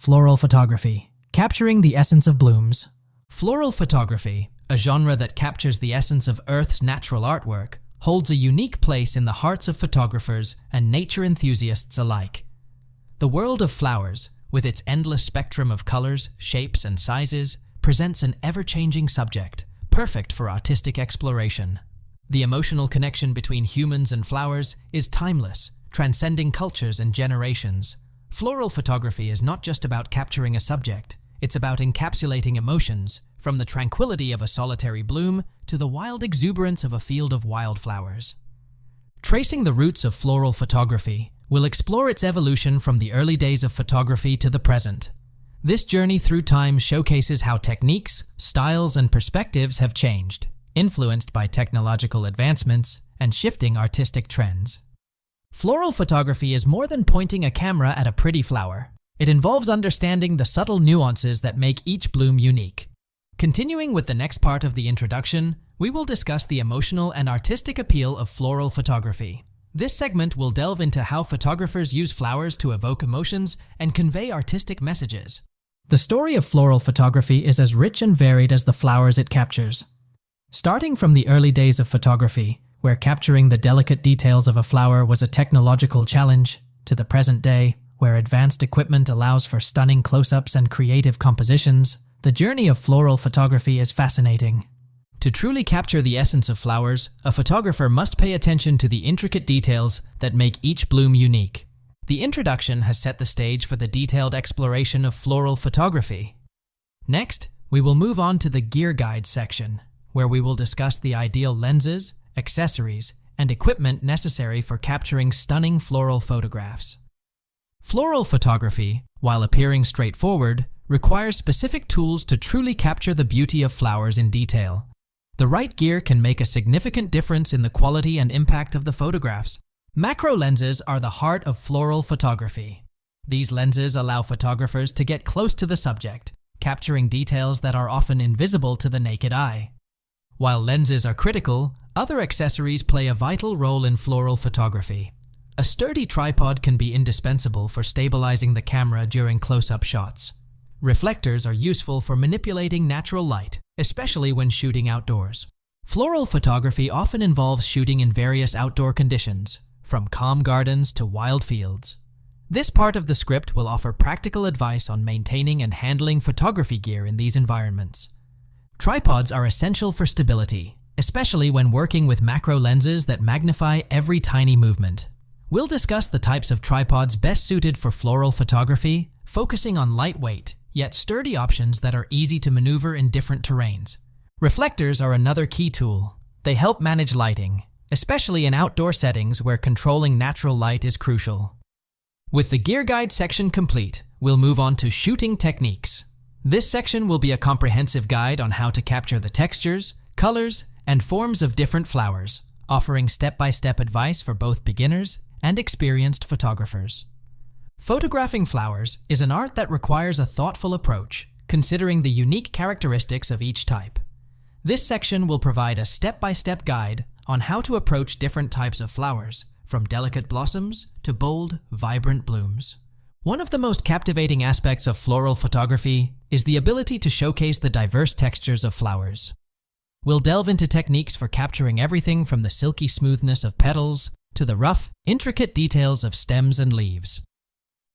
Floral photography, capturing the essence of blooms. Floral photography, a genre that captures the essence of Earth's natural artwork, holds a unique place in the hearts of photographers and nature enthusiasts alike. The world of flowers, with its endless spectrum of colors, shapes, and sizes, presents an ever-changing subject, perfect for artistic exploration. The emotional connection between humans and flowers is timeless, transcending cultures and generations. Floral photography is not just about capturing a subject, it's about encapsulating emotions, from the tranquility of a solitary bloom to the wild exuberance of a field of wildflowers. Tracing the roots of floral photography, we'll explore its evolution from the early days of photography to the present. This journey through time showcases how techniques, styles, and perspectives have changed, influenced by technological advancements and shifting artistic trends. Floral photography is more than pointing a camera at a pretty flower. It involves understanding the subtle nuances that make each bloom unique. Continuing with the next part of the introduction, we will discuss the emotional and artistic appeal of floral photography. This segment will delve into how photographers use flowers to evoke emotions and convey artistic messages. The story of floral photography is as rich and varied as the flowers it captures. Starting from the early days of photography, where capturing the delicate details of a flower was a technological challenge, to the present day, where advanced equipment allows for stunning close-ups and creative compositions, the journey of floral photography is fascinating. To truly capture the essence of flowers, a photographer must pay attention to the intricate details that make each bloom unique. The introduction has set the stage for the detailed exploration of floral photography. Next, we will move on to the gear guide section, where we will discuss the ideal lenses, accessories, and equipment necessary for capturing stunning floral photographs. Floral photography, while appearing straightforward, requires specific tools to truly capture the beauty of flowers in detail. The right gear can make a significant difference in the quality and impact of the photographs. Macro lenses are the heart of floral photography. These lenses allow photographers to get close to the subject, capturing details that are often invisible to the naked eye. While lenses are critical, other accessories play a vital role in floral photography. A sturdy tripod can be indispensable for stabilizing the camera during close-up shots. Reflectors are useful for manipulating natural light, especially when shooting outdoors. Floral photography often involves shooting in various outdoor conditions, from calm gardens to wild fields. This part of the script will offer practical advice on maintaining and handling photography gear in these environments. Tripods are essential for stability, especially when working with macro lenses that magnify every tiny movement. We'll discuss the types of tripods best suited for floral photography, focusing on lightweight, yet sturdy options that are easy to maneuver in different terrains. Reflectors are another key tool. They help manage lighting, especially in outdoor settings where controlling natural light is crucial. With the gear guide section complete, we'll move on to shooting techniques. This section will be a comprehensive guide on how to capture the textures, colors, and forms of different flowers, offering step-by-step advice for both beginners and experienced photographers. Photographing flowers is an art that requires a thoughtful approach, considering the unique characteristics of each type. This section will provide a step-by-step guide on how to approach different types of flowers, from delicate blossoms to bold, vibrant blooms. One of the most captivating aspects of floral photography is the ability to showcase the diverse textures of flowers. We'll delve into techniques for capturing everything from the silky smoothness of petals to the rough, intricate details of stems and leaves.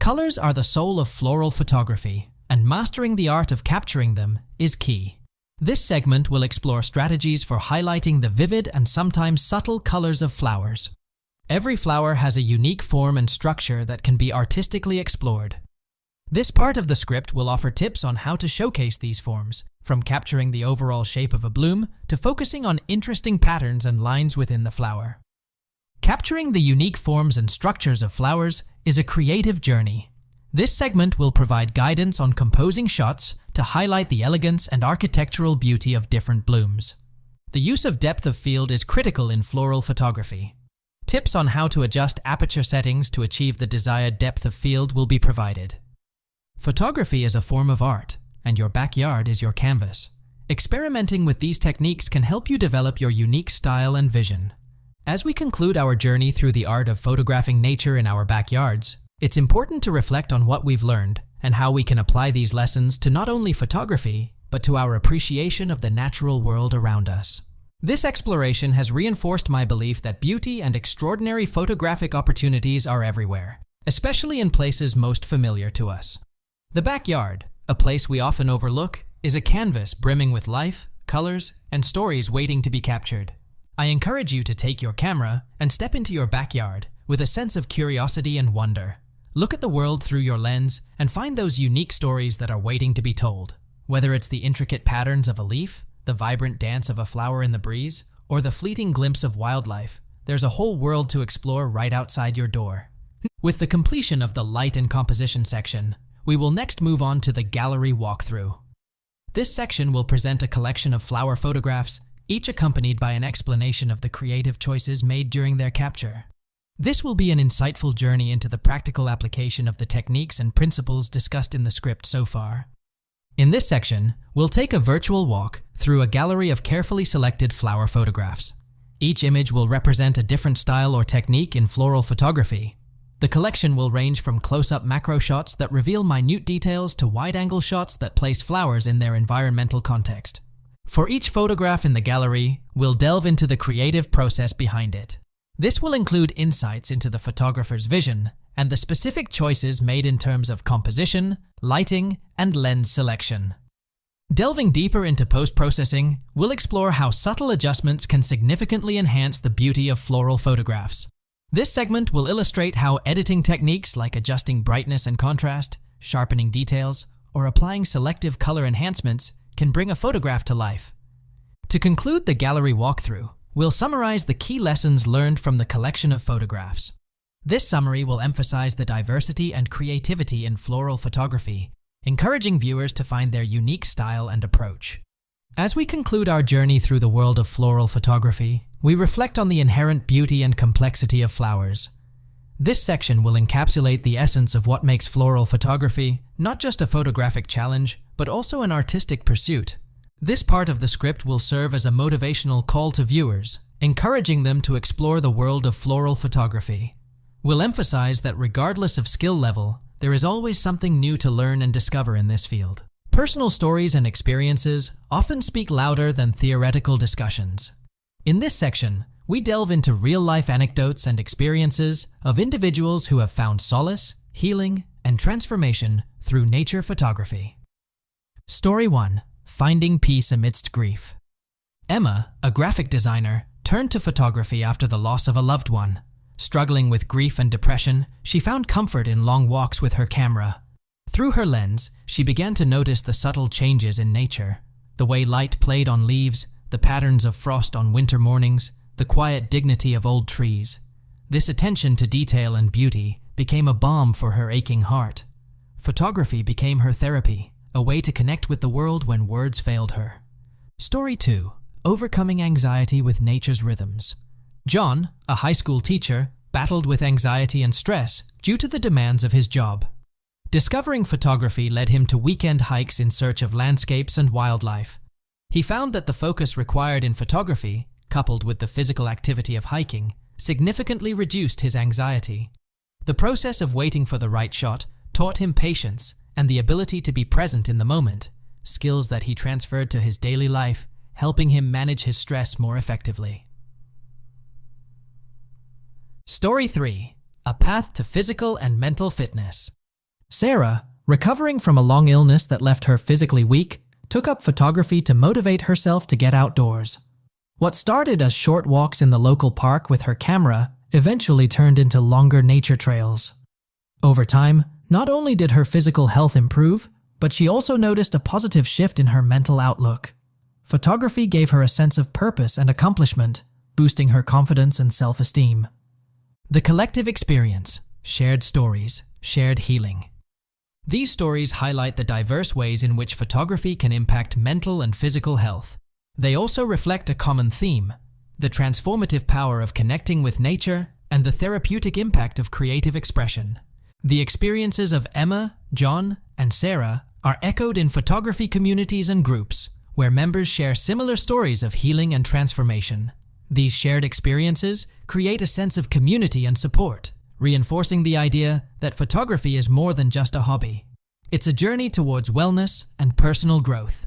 Colors are the soul of floral photography, and mastering the art of capturing them is key. This segment will explore strategies for highlighting the vivid and sometimes subtle colors of flowers. Every flower has a unique form and structure that can be artistically explored. This part of the script will offer tips on how to showcase these forms, from capturing the overall shape of a bloom to focusing on interesting patterns and lines within the flower. Capturing the unique forms and structures of flowers is a creative journey. This segment will provide guidance on composing shots to highlight the elegance and architectural beauty of different blooms. The use of depth of field is critical in floral photography. Tips on how to adjust aperture settings to achieve the desired depth of field will be provided. Photography is a form of art, and your backyard is your canvas. Experimenting with these techniques can help you develop your unique style and vision. As we conclude our journey through the art of photographing nature in our backyards, it's important to reflect on what we've learned and how we can apply these lessons to not only photography, but to our appreciation of the natural world around us. This exploration has reinforced my belief that beauty and extraordinary photographic opportunities are everywhere, especially in places most familiar to us. The backyard, a place we often overlook, is a canvas brimming with life, colors, and stories waiting to be captured. I encourage you to take your camera and step into your backyard with a sense of curiosity and wonder. Look at the world through your lens and find those unique stories that are waiting to be told. Whether it's the intricate patterns of a leaf, the vibrant dance of a flower in the breeze, or the fleeting glimpse of wildlife, there's a whole world to explore right outside your door. With the completion of the light and composition section, we will next move on to the gallery walkthrough. This section will present a collection of flower photographs, each accompanied by an explanation of the creative choices made during their capture. This will be an insightful journey into the practical application of the techniques and principles discussed in the script so far. In this section, we'll take a virtual walk through a gallery of carefully selected flower photographs. Each image will represent a different style or technique in floral photography. The collection will range from close-up macro shots that reveal minute details to wide-angle shots that place flowers in their environmental context. For each photograph in the gallery, we'll delve into the creative process behind it. This will include insights into the photographer's vision and the specific choices made in terms of composition, lighting, and lens selection. Delving deeper into post-processing, we'll explore how subtle adjustments can significantly enhance the beauty of floral photographs. This segment will illustrate how editing techniques like adjusting brightness and contrast, sharpening details, or applying selective color enhancements can bring a photograph to life. To conclude the gallery walkthrough, we'll summarize the key lessons learned from the collection of photographs. This summary will emphasize the diversity and creativity in floral photography, encouraging viewers to find their unique style and approach. As we conclude our journey through the world of floral photography, we reflect on the inherent beauty and complexity of flowers. This section will encapsulate the essence of what makes floral photography not just a photographic challenge, but also an artistic pursuit. This part of the script will serve as a motivational call to viewers, encouraging them to explore the world of floral photography. We'll emphasize that regardless of skill level, there is always something new to learn and discover in this field. Personal stories and experiences often speak louder than theoretical discussions. In this section, we delve into real-life anecdotes and experiences of individuals who have found solace, healing, and transformation through nature photography. Story 1. Finding peace amidst grief. Emma, a graphic designer, turned to photography after the loss of a loved one. Struggling with grief and depression, she found comfort in long walks with her camera. Through her lens, she began to notice the subtle changes in nature. The way light played on leaves, the patterns of frost on winter mornings, the quiet dignity of old trees. This attention to detail and beauty became a balm for her aching heart. Photography became her therapy, a way to connect with the world when words failed her. Story 2. Overcoming anxiety with nature's rhythms. John, a high school teacher, battled with anxiety and stress due to the demands of his job. Discovering photography led him to weekend hikes in search of landscapes and wildlife. He found that the focus required in photography, coupled with the physical activity of hiking, significantly reduced his anxiety. The process of waiting for the right shot taught him patience and the ability to be present in the moment, skills that he transferred to his daily life, helping him manage his stress more effectively. Story 3. A path to physical and mental fitness. Sarah, recovering from a long illness that left her physically weak, took up photography to motivate herself to get outdoors. What started as short walks in the local park with her camera eventually turned into longer nature trails. Over time, not only did her physical health improve, but she also noticed a positive shift in her mental outlook. Photography gave her a sense of purpose and accomplishment, boosting her confidence and self-esteem. The collective experience, shared stories, shared healing. These stories highlight the diverse ways in which photography can impact mental and physical health. They also reflect a common theme, the transformative power of connecting with nature and the therapeutic impact of creative expression. The experiences of Emma, John, and Sarah are echoed in photography communities and groups, where members share similar stories of healing and transformation. These shared experiences create a sense of community and support, reinforcing the idea that photography is more than just a hobby. It's a journey towards wellness and personal growth.